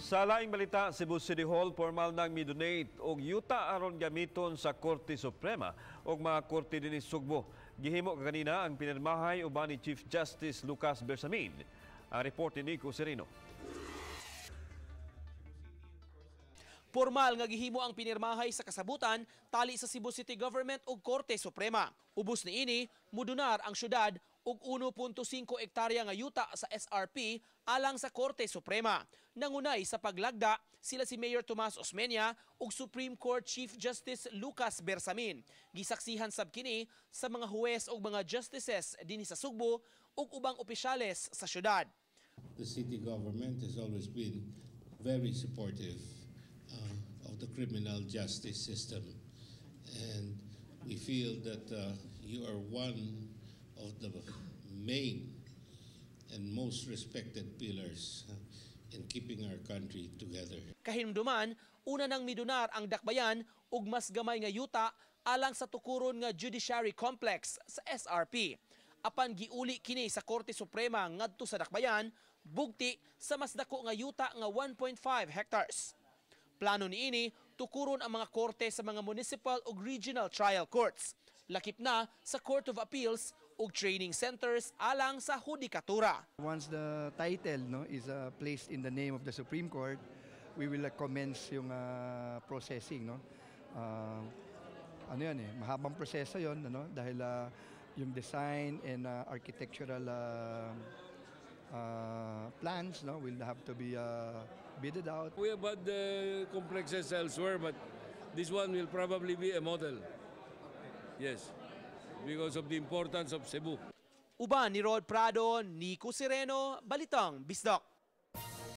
Sa laing balita, Cebu City Hall formal nang midonate og yuta aron gamiton sa Korte Suprema og mga korte dinhi Sugbo. Gihimo kanina ang pinirmahay uban ni Chief Justice Lucas Bersamin. Ang report ni Nico Serino. Formal nga gihimo ang pinirmahay sa kasabutan tali sa Cebu City Government ug Korte Suprema. Ubos niini, mudunar ang syudad og 1.5 hektarya nga yuta sa SRP alang sa Korte Suprema. Nangunay sa paglagda sila si Mayor Tomas Osmeña ug Supreme Court Chief Justice Lucas Bersamin. Gisaksihan sab kini sa mga huwes ug mga justices dinhi sa Sugbo ug ubang opisyales sa syudad. The city government has always been very supportive of the criminal justice system, and we feel that you are one of the main and most respected pillars in keeping our country together. Kahimduman, una nang midunar ang dakbayan ug mas gamay nga yuta alang sa tukuron nga Judiciary Complex sa SRP. Apan giuli kini sa Korte Suprema ngadto sa dakbayan, bugti sa mas dako nga yuta nga 1.5 hectares. Plano niini, tukuron ang mga korte sa mga municipal ug regional trial courts. Lakip na sa Court of Appeals ug training centers alang sa hudikatura. Once the title is placed in the name of the Supreme Court, we will commence yung processing. Mahabang proseso yon, dahil yung design and architectural plans will have to be bidded out. We have had complexes elsewhere, but this one will probably be a model. Yes, because of the importance of Cebu. Uban ni Rod Prado, Nico Sereno, Balitang Bisdak.